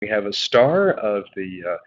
We have a star of the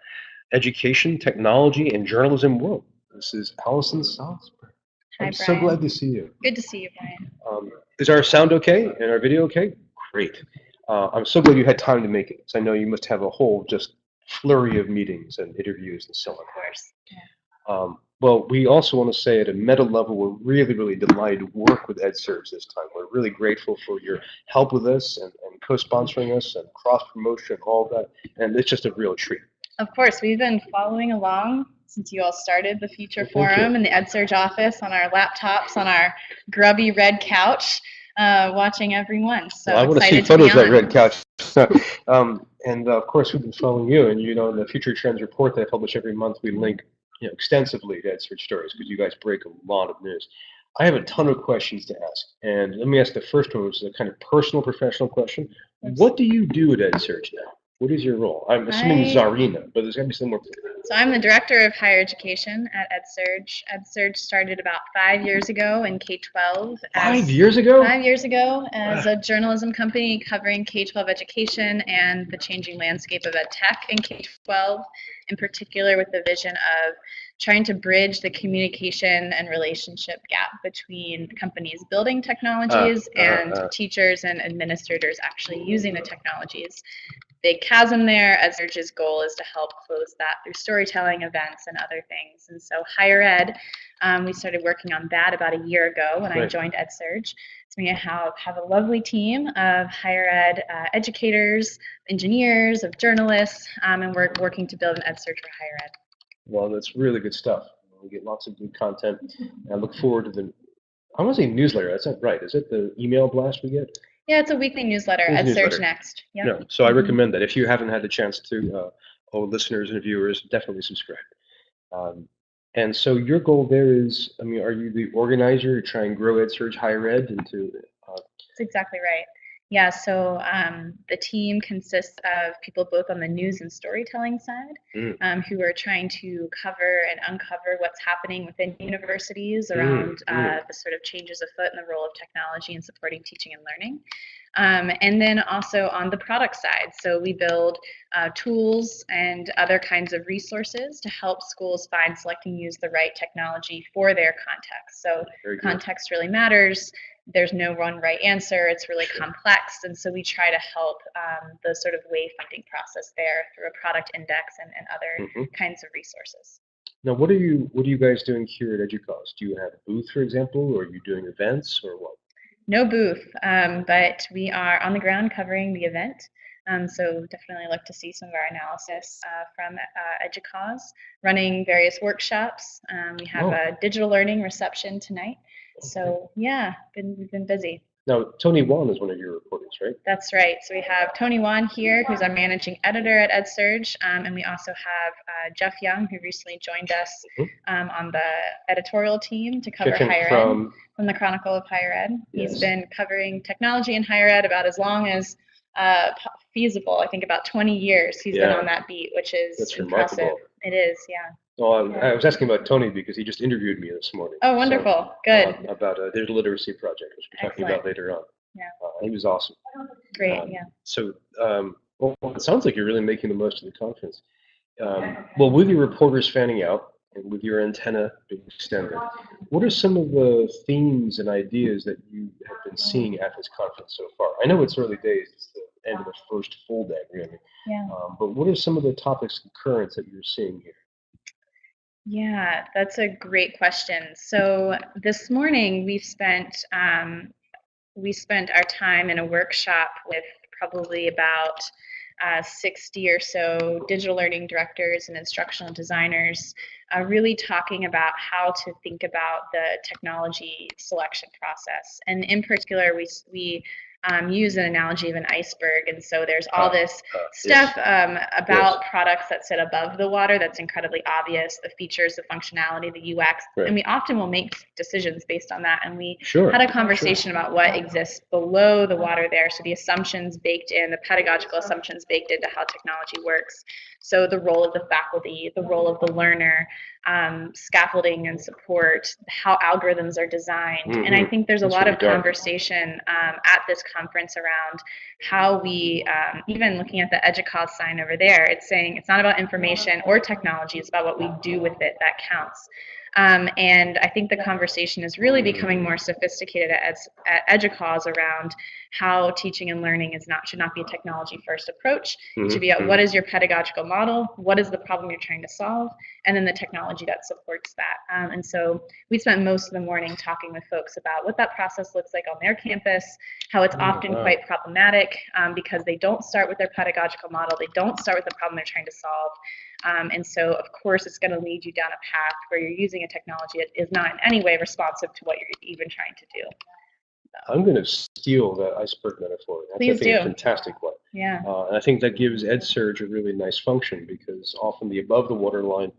education, technology, and journalism world. This is Alison Salisbury. Hi, I'm so Brian. glad to see you. Good to see you, Brian. Is our sound okay and our video okay? Great. I'm so glad you had time to make it, because I know you must have a whole just flurry of meetings and interviews and so on. Of course. Well, we also want to say at a meta level, we're really, really delighted to work with EdSurge's this time. We're really grateful for your help with us and co-sponsoring us and cross-promotion, all that. And it's just a real treat. Of course, we've been following along since you all started the Future Well, thank Forum you. in the EdSurge office on our laptops, on our grubby red couch, watching everyone. So Well, I want to see excited to be photos of that on. red couch. And of course, we've been following you. And you know, in the Future Trends report that I publish every month, we link extensively to EdSurge stories because you guys break a lot of news. I have a ton of questions to ask. And let me ask the first one, which is a kind of personal, professional question. What do you do at EdSurge now? What is your role? I'm assuming Czarina, but there's got to be some more. So I'm the Director of Higher Education at EdSurge. EdSurge started about 5 years ago in K-12. 5 years ago? 5 years ago as a journalism company covering K-12 education and the changing landscape of ed tech in K-12, in particular with the vision of trying to bridge the communication and relationship gap between companies building technologies and teachers and administrators actually using the technologies. Big chasm there. EdSurge's goal is to help close that through storytelling, events, and other things. And so higher ed, we started working on that about a year ago when I joined EdSurge. So we have a lovely team of higher ed educators, engineers, of journalists, and we're working to build an EdSurge for higher ed. Well, that's really good stuff. We get lots of good content. And I look forward to the, I want to say newsletter. That's not right. Is it the email blast we get? Yeah, it's a weekly newsletter, EdSurge Next. Yep. No, so I recommend that. If you haven't had the chance to, listeners and viewers, definitely subscribe. And so your goal there is, I mean, are you the organizer to try and grow EdSurge higher ed into? That's exactly right. Yeah, so the team consists of people both on the news and storytelling side who are trying to cover and uncover what's happening within universities around the sort of changes afoot in the role of technology in supporting teaching and learning. And then also on the product side, so we build tools and other kinds of resources to help schools find, select, and use the right technology for their context. So context really matters. There's no one right answer. It's really complex, and so we try to help the sort of wayfinding process there through a product index and other kinds of resources. Now, what are you guys doing here at EDUCAUSE? Do you have a booth, for example, or are you doing events, or what? No booth, but we are on the ground covering the event. So definitely look to see some of our analysis from EDUCAUSE, running various workshops. We have a digital learning reception tonight. So yeah, we've been busy. Now, Tony Wan is one of your reporters, right? That's right. So we have Tony Wan here, who's our managing editor at EdSurge, and we also have Jeff Young, who recently joined us on the editorial team to cover higher ed from the Chronicle of Higher Ed. He's been covering technology in higher ed about as long as feasible. I think about 20 years he's been on that beat, which is impressive. Remarkable. It is, yeah. Well, I was asking about Tony because he just interviewed me this morning. Oh, wonderful. Good. About a digital literacy project, which we're talking about later on. Yeah. He was awesome. Great, yeah. So, well, it sounds like you're really making the most of the conference. Well, with your reporters fanning out and with your antenna being extended, what are some of the themes and ideas that you have been seeing at this conference so far? I know it's early days. It's the end of the first full day, really. Yeah. But what are some of the topics and currents that you're seeing here? Yeah, that's a great question. So this morning we spent our time in a workshop with probably about 60 or so digital learning directors and instructional designers, really talking about how to think about the technology selection process. And in particular, we use an analogy of an iceberg, and so there's all this stuff about products that sit above the water that's incredibly obvious, the features, the functionality, the UX, and we often will make decisions based on that, and we had a conversation about what exists below the water there, so the assumptions baked in, the pedagogical assumptions baked into how technology works. So the role of the faculty, the role of the learner, scaffolding and support, how algorithms are designed. And I think there's a lot of conversation at this conference around how we, even looking at the EDUCAUSE sign over there, it's saying it's not about information or technology, it's about what we do with it that counts. And I think the conversation is really becoming more sophisticated at EDUCAUSE around how teaching and learning should not be a technology-first approach. It should be about what is your pedagogical model, what is the problem you're trying to solve, and then the technology that supports that. And so we spent most of the morning talking with folks about what that process looks like on their campus, how it's often quite problematic because they don't start with their pedagogical model, they don't start with the problem they're trying to solve. And so, of course, it's going to lead you down a path where you're using a technology that is not in any way responsive to what you're even trying to do. So. I'm going to steal that iceberg metaphor. Please do. A fantastic one. Yeah. And I think that gives EdSurge a really nice function because often the above the waterline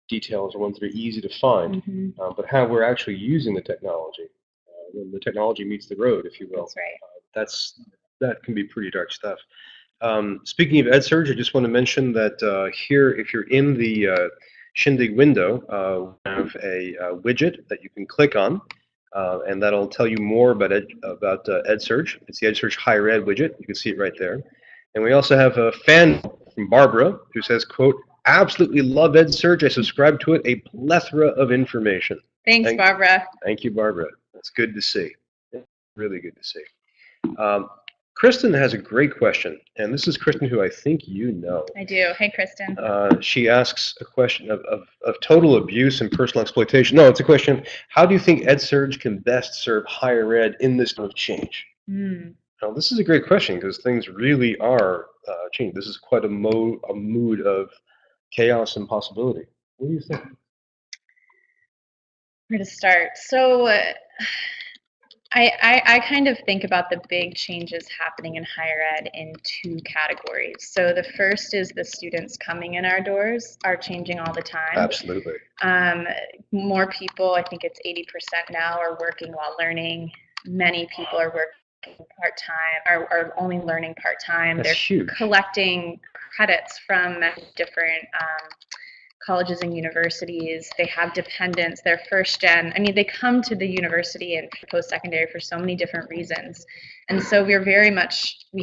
details are ones that are easy to find, but how we're actually using the technology, when the technology meets the road, if you will. That's right. That can be pretty dark stuff. Speaking of EdSurge, I just want to mention that here, if you're in the Shindig window, we have a widget that you can click on, and that'll tell you more about EdSurge. It's the EdSurge Higher Ed widget. You can see it right there. And we also have a fan from Barbara who says, quote, "Absolutely love EdSurge. I subscribe to it. A plethora of information." Thanks, Barbara. Thank you, Barbara. That's good to see. Really good to see. Kristen has a great question, and this is Kristen, who I think you know. I do. Hey, Kristen. She asks a question of total abuse and personal exploitation. No, it's a question, how do you think EdSurge can best serve higher ed in this time of change? Now, this is a great question because things really are changing. This is quite a mood of chaos and possibility. What do you think? Where to start? So I kind of think about the big changes happening in higher ed in two categories. So the first is the students coming in our doors are changing all the time. Absolutely. More people, I think it's 80% now, are working while learning. Many people are working part-time, are only learning part-time. That's They're huge. Collecting credits from different colleges and universities. They have dependents. They're first gen. I mean, they come to the university and post-secondary for so many different reasons. And so we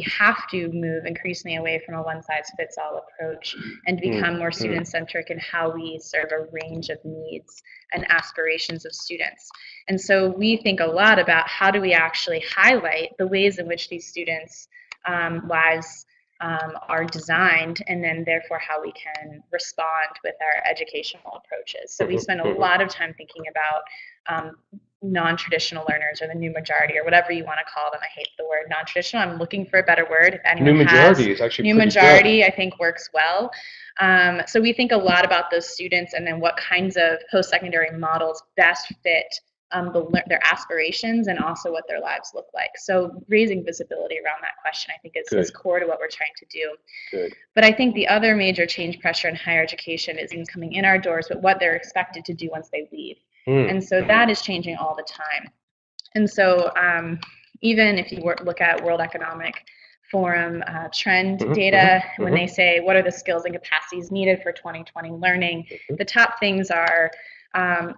have to move increasingly away from a one-size-fits-all approach and become more student-centric in how we serve a range of needs and aspirations of students. And so we think a lot about how do we actually highlight the ways in which these students' lives are designed, and then therefore how we can respond with our educational approaches. So we spend a lot of time thinking about non-traditional learners, or the new majority, or whatever you want to call them. I hate the word non-traditional. I'm looking for a better word. If anyone new majority is actually new majority, I think works well. So we think a lot about those students, and then what kinds of post-secondary models best fit their aspirations and also what their lives look like. So raising visibility around that question, I think, is core to what we're trying to do. Good. But I think the other major change pressure in higher education is coming in our doors, but what they're expected to do once they leave. And so that is changing all the time. And so even if you look at World Economic Forum trend data, when they say what are the skills and capacities needed for 2020 learning, the top things are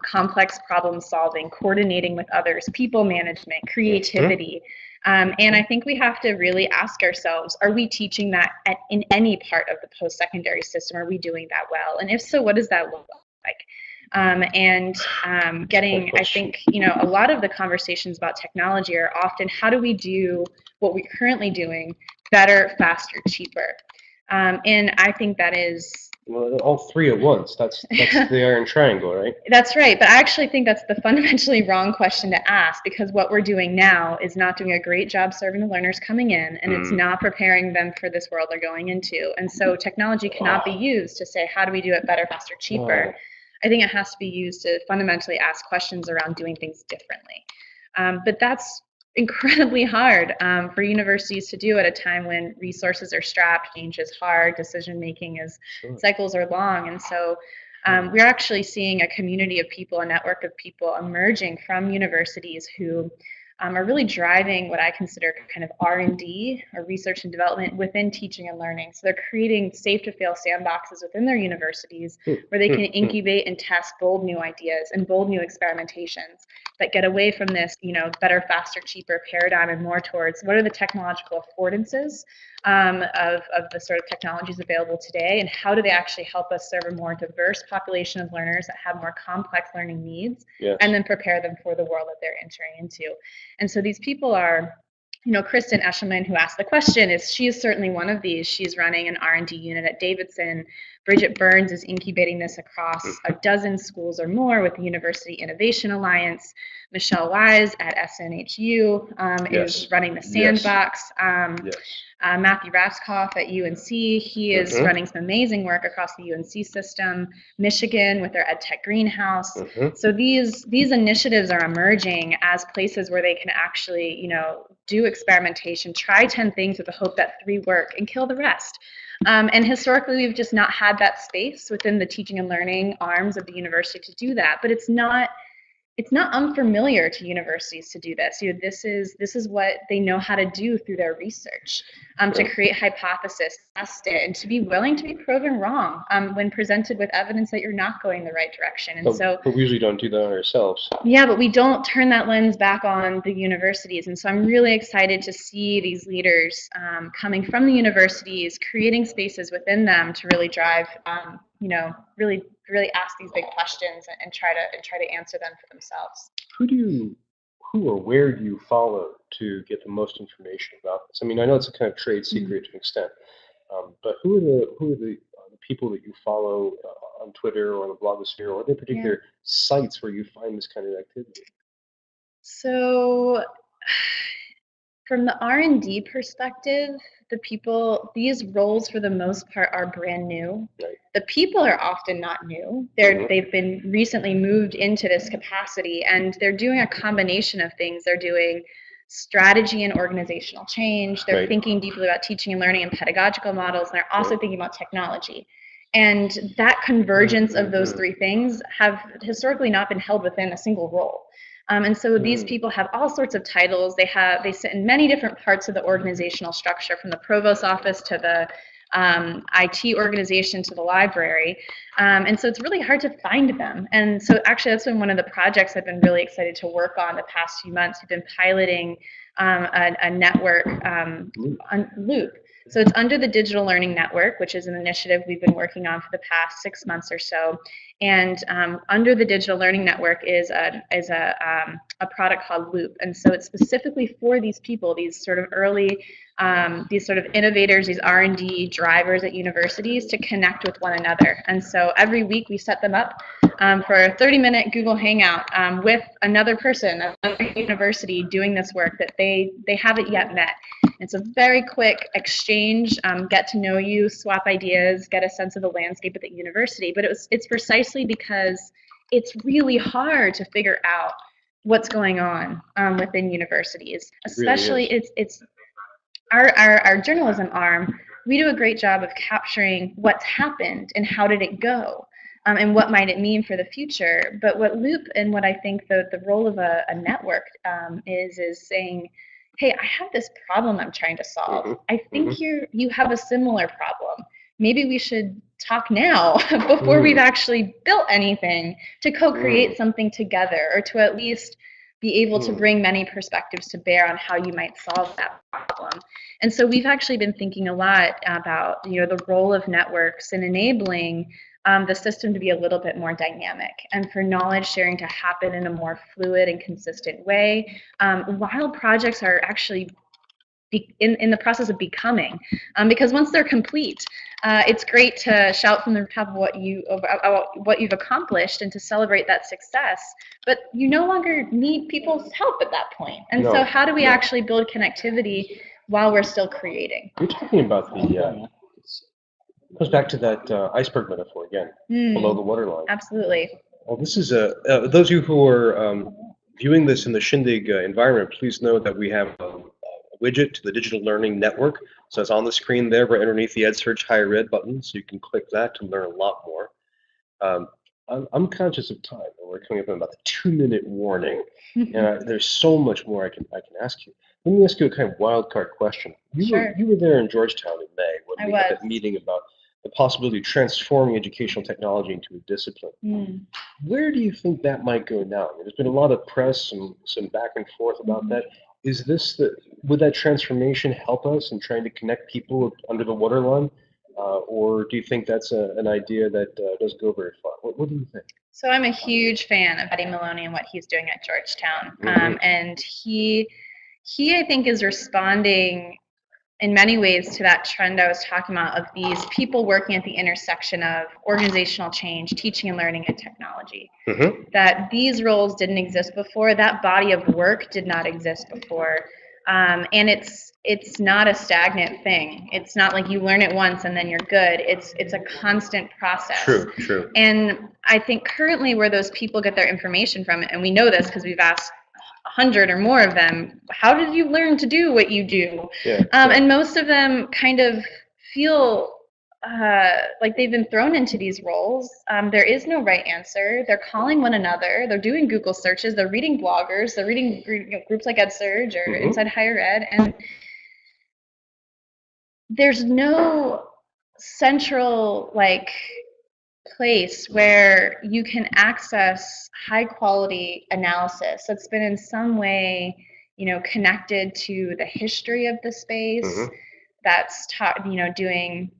complex problem solving, coordinating with others, people management, creativity. And I think we have to really ask ourselves, are we teaching that in any part of the post-secondary system? Are we doing that well? And if so, what does that look like? Getting, I think, a lot of the conversations about technology are often how do we do what we're currently doing better, faster, cheaper? And I think that is... Well, all three at once. That's the iron triangle, right? That's right. But I actually think that's the fundamentally wrong question to ask, because what we're doing now is not doing a great job serving the learners coming in, and it's not preparing them for this world they're going into. And so technology cannot be used to say, how do we do it better, faster, cheaper? I think it has to be used to fundamentally ask questions around doing things differently. But that's incredibly hard for universities to do at a time when resources are strapped, change is hard, decision making cycles are long. And so we're actually seeing a community of people, a network of people emerging from universities who are really driving what I consider kind of R&D, or research and development, within teaching and learning. So they're creating safe-to-fail sandboxes within their universities where they can incubate and test bold new ideas and bold new experimentations that get away from this, better, faster, cheaper paradigm and more towards what are the technological affordances of the sort of technologies available today, and how do they actually help us serve a more diverse population of learners that have more complex learning needs, and then prepare them for the world that they're entering into. And so these people are, Kristen Eshelman, who asked the question, she is certainly one of these. She's running an R&D unit at Davidson. Bridget Burns is incubating this across a dozen schools or more with the University Innovation Alliance. Michelle Wise at SNHU is running the Sandbox. Matthew Raskoff at UNC, he is running some amazing work across the UNC system. Michigan with their EdTech Greenhouse. So these initiatives are emerging as places where they can actually, do experimentation, try 10 things with the hope that 3 work, and kill the rest. And historically, we've just not had that space within the teaching and learning arms of the university to do that. But it's not unfamiliar to universities to do this. This is what they know how to do through their research, to create hypothesis, test it, and to be willing to be proven wrong when presented with evidence that you're not going the right direction. And but we usually don't do that ourselves. Yeah, but we don't turn that lens back on the universities. And so I'm really excited to see these leaders coming from the universities, creating spaces within them to really drive, really ask these big questions and try to answer them for themselves. Who or where do you follow to get the most information about this? I mean, I know it's a kind of trade secret to an extent, but who are the people that you follow on Twitter or on the blogosphere, or are there particular sites where you find this kind of activity? So, from the R&D perspective, these roles for the most part are brand new. Right. The people are often not new. They've been recently moved into this capacity, and they're doing a combination of things. They're doing strategy and organizational change. They're thinking deeply about teaching and learning and pedagogical models, and they're also thinking about technology. And that convergence of those 3 things have historically not been held within a single role. And so these people have all sorts of titles. They sit in many different parts of the organizational structure, from the provost's office to the IT organization to the library. And so it's really hard to find them. And so actually that's been one of the projects I've been really excited to work on the past few months. We've been piloting a network, Loop. So it's under the Digital Learning Network, which is an initiative we've been working on for the past 6 months or so. And under the Digital Learning Network is a product called Loop. And so it's specifically for these people, these sort of early, these sort of innovators, these R&D drivers at universities, to connect with one another. And so every week we set them up for a 30-minute Google Hangout with another person, another university doing this work that they haven't yet met. It's a very quick exchange, get to know you, swap ideas, get a sense of the landscape at the university. But it's precisely because it's really hard to figure out what's going on within universities. Especially, it's our journalism arm. We do a great job of capturing what's happened and how did it go, and what might it mean for the future. But what Loop, and what I think the role of a network is saying, hey, I have this problem I'm trying to solve. I think you have a similar problem. Maybe we should talk now before we've actually built anything, to co-create something together, or to at least be able to bring many perspectives to bear on how you might solve that problem. And so we've actually been thinking a lot about the role of networks in enabling the system to be a little bit more dynamic, and for knowledge sharing to happen in a more fluid and consistent way, while projects are actually in the process of becoming. Because once they're complete, it's great to shout from the top of what you've accomplished and to celebrate that success, but you no longer need people's help at that point. And so how do we actually build connectivity while we're still creating? You're talking about it goes back to that iceberg metaphor again, below the waterline. Absolutely. Well, this is those of you who are viewing this in the Shindig environment, please know that we have a widget to the Digital Learning Network. So it's on the screen there, right underneath the EdSurge Higher Ed button, so you can click that to learn a lot more. I'm conscious of time, and we're coming up on about the 2-minute warning. And there's so much more I can ask you. Let me ask you a kind of wild card question. Sure. You were there in Georgetown in May when we had was. that meeting about the possibility of transforming educational technology into a discipline. Where do you think that might go now? I mean, there's been a lot of press and some back and forth about that. Is this would that transformation help us in trying to connect people under the waterline? Or do you think that's an idea that doesn't go very far? What do you think? So I'm a huge fan of Eddie Maloney and what he's doing at Georgetown. And he, I think, is responding in many ways to that trend I was talking about of these people working at the intersection of organizational change, teaching and learning, and technology. That these roles didn't exist before. That body of work did not exist before. And it's not a stagnant thing. It's not like you learn it once and then you're good. It's a constant process. True. And I think currently where those people get their information from, and we know this because we've asked 100 or more of them, how did you learn to do what you do? And most of them kind of feel like they've been thrown into these roles. There is no right answer. They're calling one another. They're doing Google searches. They're reading bloggers. They're reading groups like EdSurge or Inside Higher Ed. And there's no central place where you can access high quality analysis that's been in some way, connected to the history of the space, that's doing,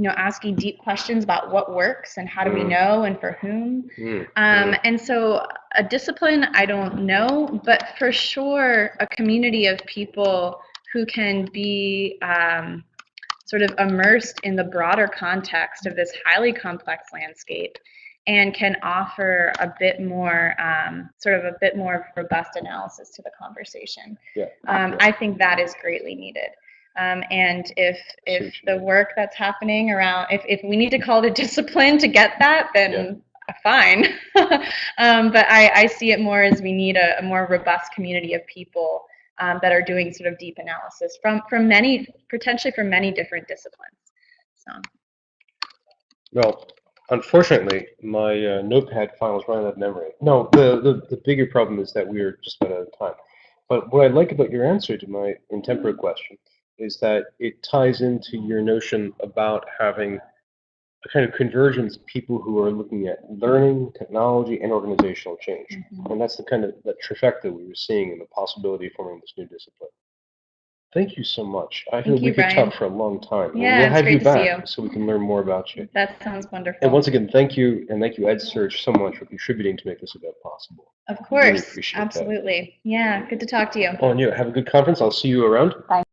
asking deep questions about what works and how do we know and for whom. And so a discipline, I don't know, but for sure a community of people who can be sort of immersed in the broader context of this highly complex landscape and can offer a bit more, a bit more robust analysis to the conversation. I think that is greatly needed. And if the work that's happening around, if we need to call it a discipline to get that, then fine. But I see it more as we need a more robust community of people that are doing sort of deep analysis potentially from many different disciplines. So. Well, unfortunately, my notepad file is running out of memory. No, the bigger problem is that we are just about out of time. But what I like about your answer to my intemperate question is that it ties into your notion about having a kind of convergence of people who are looking at learning, technology, and organizational change. And that's the kind of that trifecta we were seeing in the possibility of forming this new discipline. Thank you so much. I feel we could talk for a long time. Yeah, we'll have you back you. So we can learn more about you. That sounds wonderful. And once again, thank you, and thank you, EdSurge, so much for contributing to make this event possible. Of course, really appreciate absolutely. That. Yeah, good to talk to you. Oh, and you have a good conference. I'll see you around. Bye.